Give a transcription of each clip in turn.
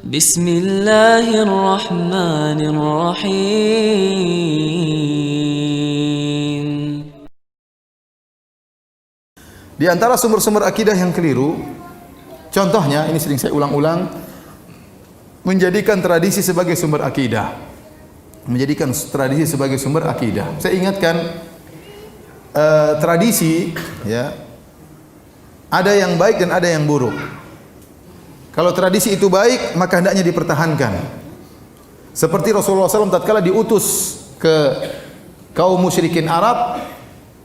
Bismillahirrahmanirrahim. Di antara sumber-sumber akidah yang keliru, contohnya, ini sering saya ulang-ulang, menjadikan tradisi sebagai sumber akidah. Menjadikan tradisi sebagai sumber akidah. Saya ingatkan, tradisi, ya, ada yang baik dan ada yang buruk. Kalau tradisi itu baik, maka hendaknya dipertahankan. Seperti Rasulullah SAW tatkala diutus ke kaum musyrikin Arab,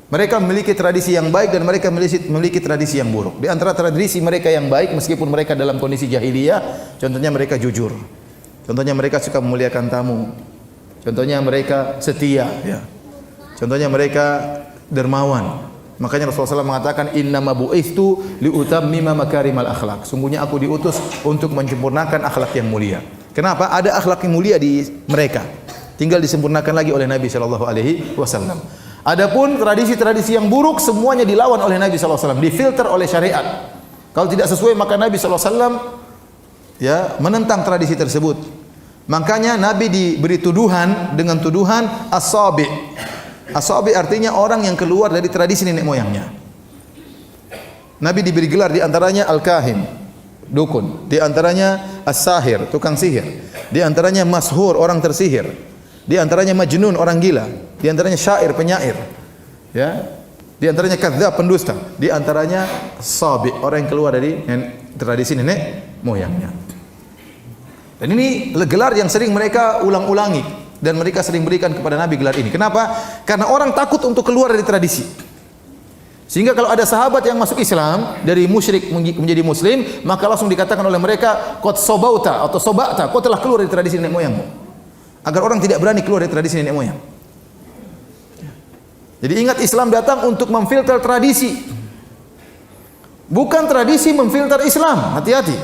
mereka memiliki tradisi yang baik dan mereka memiliki tradisi yang buruk. Di antara tradisi mereka yang baik, meskipun mereka dalam kondisi jahiliyah, contohnya mereka jujur, contohnya mereka suka memuliakan tamu, contohnya mereka setia, ya. Contohnya mereka dermawan. Makanya Rasulullah SAW mengatakan, innama bu'ithu liutammima makarimal akhlak. Sungguhnya aku diutus untuk menyempurnakan akhlak yang mulia. Kenapa? Ada akhlak yang mulia di mereka, tinggal disempurnakan lagi oleh Nabi SAW. Adapun tradisi-tradisi yang buruk semuanya dilawan oleh Nabi SAW, difilter oleh syariat. Kalau tidak sesuai maka Nabi SAW, ya, menentang tradisi tersebut. Makanya Nabi diberi tuduhan dengan tuduhan as-sabi. As-sabi artinya orang yang keluar dari tradisi nenek moyangnya. Nabi diberi gelar, di antaranya al-kahin, dukun, di antaranya as-sahir, tukang sihir, di antaranya mashur, orang tersihir, di antaranya majnun, orang gila, di antaranya syair, penyair, ya, di antaranya kadzdzab, pendusta, di antaranya sabi, orang yang keluar dari tradisi nenek moyangnya. Dan ini gelar yang sering mereka ulang-ulangi dan mereka sering berikan kepada Nabi gelar ini. Kenapa? Karena orang takut untuk keluar dari tradisi. Sehingga kalau ada sahabat yang masuk Islam dari musyrik menjadi muslim, maka langsung dikatakan oleh mereka, qad sobauta atau sobata, kau telah keluar dari tradisi nenek moyangmu. Agar orang tidak berani keluar dari tradisi nenek moyang. Jadi ingat, Islam datang untuk memfilter tradisi, bukan tradisi memfilter Islam. Hati-hati.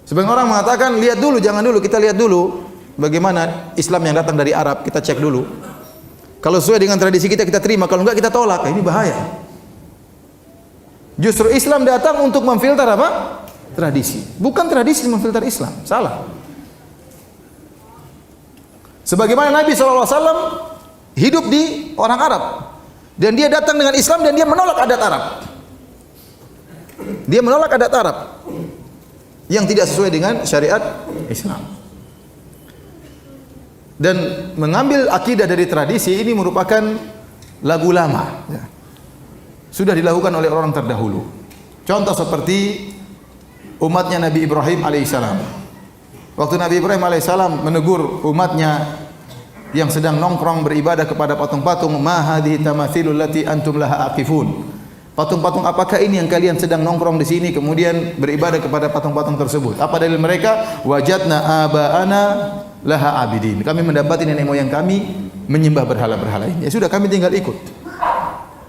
Sebagian orang mengatakan, lihat dulu, jangan dulu, kita lihat dulu bagaimana Islam yang datang dari Arab, kita cek dulu. Kalau sesuai dengan tradisi kita, kita terima, kalau enggak kita tolak. Ini bahaya. Justru Islam datang untuk memfilter apa? Tradisi. Bukan tradisi memfilter Islam. Salah. Sebagaimana Nabi SAW hidup di orang Arab, dan dia datang dengan Islam dan dia menolak adat Arab. Dia menolak adat Arab yang tidak sesuai dengan syariat Islam. Dan mengambil akidah dari tradisi ini merupakan lagu lama, ya. Sudah dilakukan oleh orang terdahulu. Contoh seperti umatnya Nabi Ibrahim alaihissalam. Waktu Nabi Ibrahim alaihissalam menegur umatnya yang sedang nongkrong beribadah kepada patung-patung, ma hadhihi tamathilul lati antum laha aqifun. Patung-patung apakah ini yang kalian sedang nongkrong di sini kemudian beribadah kepada patung-patung tersebut? Apa dalil mereka? Wajadna aba'ana laha abidin. Kami mendapati nenek moyang kami menyembah berhala-berhala ini. Ya sudah, kami tinggal ikut.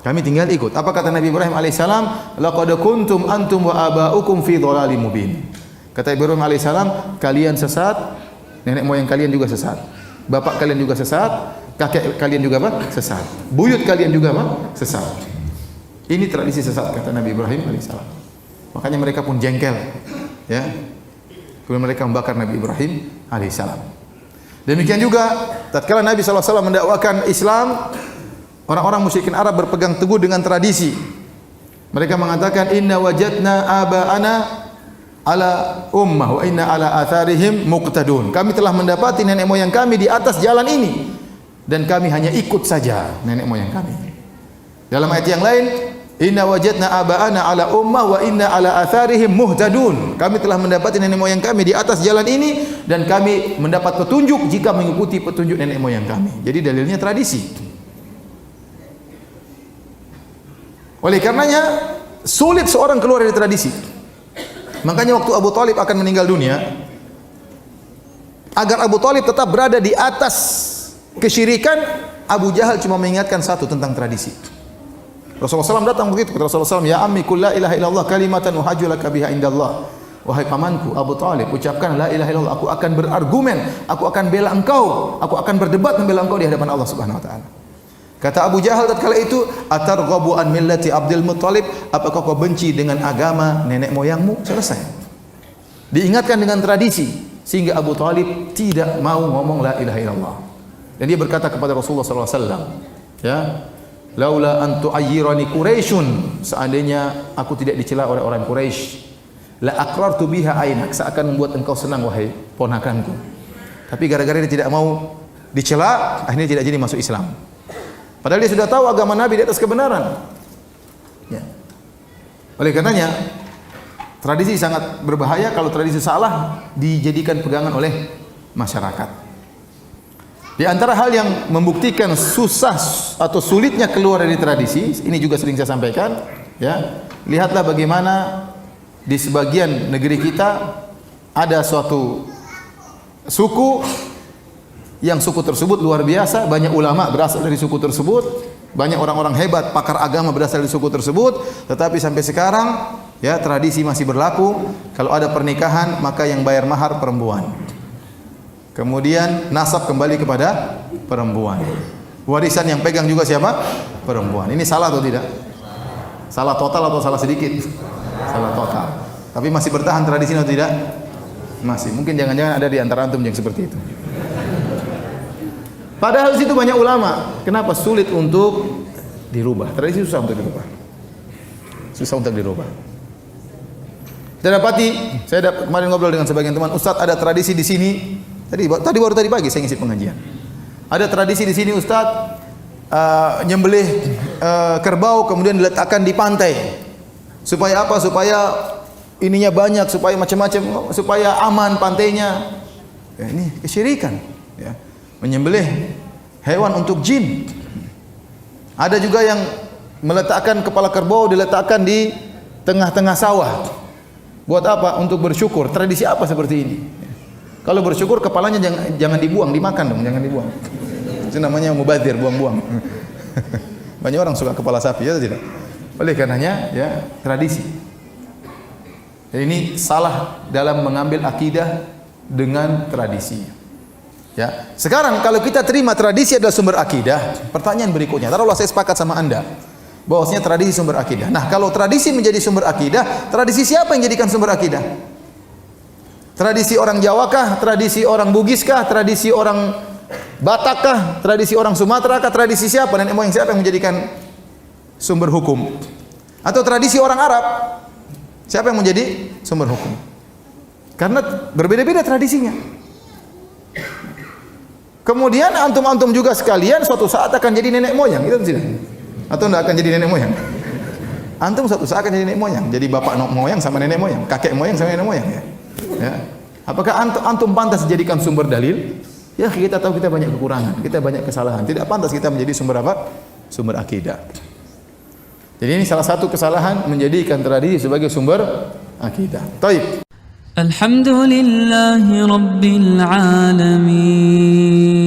Kami tinggal ikut. Apa kata Nabi Ibrahim alaihissalam? Laqad kuntum antum wa aba'ukum fi dhalalim mubin. Kata Ibrahim alaihissalam, kalian sesat, nenek moyang kalian juga sesat. Bapak kalian juga sesat, kakek kalian juga apa? Sesat. Buyut kalian juga apa? Sesat. Ini tradisi sesat, kata Nabi Ibrahim alaihissalam. Makanya mereka pun jengkel, ya. Kemudian mereka membakar Nabi Ibrahim alaihissalam. Demikian juga tatkala Nabi SAW mendakwakan Islam, orang-orang musyrikin Arab berpegang teguh dengan tradisi. Mereka mengatakan, inna wajadna aba'ana ala ummah wa inna ala atharihim muqtadun. Kami telah mendapati nenek moyang kami di atas jalan ini dan kami hanya ikut saja nenek moyang kami. Dalam ayat yang lain, inna wajadna aba'ana ala ummah wa inna ala atharihim muhtadun. Kami telah mendapati nenek moyang kami di atas jalan ini dan kami mendapat petunjuk jika mengikuti petunjuk nenek moyang kami. Jadi dalilnya tradisi. Oleh karenanya sulit seorang keluar dari tradisi. Makanya waktu Abu Thalib akan meninggal dunia, agar Abu Thalib tetap berada di atas kesyirikan, Abu Jahal cuma mengingatkan satu tentang tradisi. Rasulullah SAW datang begitu kepada Rasulullah SAW, ya ammi qul la ilaha illallah kalimatan uhajju laka biha indallah. Wahai pamanku Abu Thalib, ucapkan la ilaha illallah, aku akan berargumen, aku akan bela engkau, aku akan berdebat membela engkau di hadapan Allah Subhanahu wa taala. Kata Abu Jahal tatkala itu, atarghabu an millati Abdul Muttalib, apakah kau benci dengan agama nenek moyangmu? Selesai. diingatkan dengan tradisi sehingga Abu Talib tidak mau ngomong la ilaha illallah. Dan dia berkata kepada Rasulullah SAW, ya, laula an tu'ayyirani Quraisyun, seandainya aku tidak dicela oleh orang Quraisy, la aqrartu biha ainak, seakan membuat engkau senang wahai ponakanku. Tapi gara-gara dia tidak mau dicela, akhirnya tidak jadi masuk Islam. Padahal dia sudah tahu agama Nabi di atas kebenaran. Ya. Oleh karenanya tradisi sangat berbahaya kalau tradisi salah dijadikan pegangan oleh masyarakat. Di antara hal yang membuktikan susah atau sulitnya keluar dari tradisi, ini juga sering saya sampaikan, ya. Lihatlah bagaimana di sebagian negeri kita ada suatu suku yang suku tersebut luar biasa, banyak ulama berasal dari suku tersebut, banyak orang-orang hebat pakar agama berasal dari suku tersebut, tetapi sampai sekarang ya tradisi masih berlaku, kalau ada pernikahan maka yang bayar mahar perempuan. Kemudian nasab kembali kepada perempuan. Warisan yang pegang juga siapa? Perempuan. Ini salah atau tidak? Salah total atau salah sedikit? Salah total. Tapi masih bertahan tradisi atau tidak? Masih. Mungkin jangan-jangan ada di antara antum yang seperti itu. Padahal di situ banyak ulama. Kenapa sulit untuk dirubah? Tradisi susah untuk dirubah. Susah untuk dirubah. Kita dapati, saya kemarin ngobrol dengan sebagian teman, Ustaz ada tradisi di sini. Tadi baru tadi pagi saya ngisi pengajian. Ada tradisi di sini Ustaz, nyembelih kerbau kemudian diletakkan di pantai. Supaya apa? Supaya ininya banyak, supaya macam-macam, supaya aman pantainya. Ya, ini kesyirikan. Ya. Menyembelih hewan untuk jin. Ada juga yang meletakkan kepala kerbau diletakkan di tengah-tengah sawah. Buat apa? Untuk bersyukur. Tradisi apa seperti ini? Kalau bersyukur kepalanya jangan dibuang, dimakan dong, jangan dibuang. Itu namanya mubadzir, buang-buang. Banyak orang suka kepala sapi, ya tidak? Oleh karenanya, ya tradisi. Jadi ini salah dalam mengambil akidah dengan tradisi. Ya. Sekarang kalau kita terima tradisi adalah sumber akidah, pertanyaan berikutnya, taruhlah saya sepakat sama Anda bahwasanya tradisi sumber akidah. Nah, kalau tradisi menjadi sumber akidah, tradisi siapa yang jadikan sumber akidah? Tradisi orang Jawa kah? Tradisi orang Bugis kah? Tradisi orang Batak kah? Tradisi orang Sumatera kah? Tradisi siapa? Nenek moyang siapa yang menjadikan sumber hukum? Atau tradisi orang Arab? Siapa yang menjadi sumber hukum? Karena berbeda-beda tradisinya. Kemudian antum-antum juga sekalian suatu saat akan jadi nenek moyang, itu tidak? Atau tidak akan jadi nenek moyang? Antum suatu saat akan jadi nenek moyang, jadi bapak moyang sama nenek moyang, kakek moyang sama nenek moyang, ya. Ya. Apakah antum pantas dijadikan sumber dalil? Ya, kita tahu kita banyak kekurangan, kita banyak kesalahan. Tidak pantas kita menjadi sumber apa? Sumber akidah. Jadi ini salah satu kesalahan menjadikan tradisi sebagai sumber akidah. Taib. Alhamdulillahi Rabbil Alamin.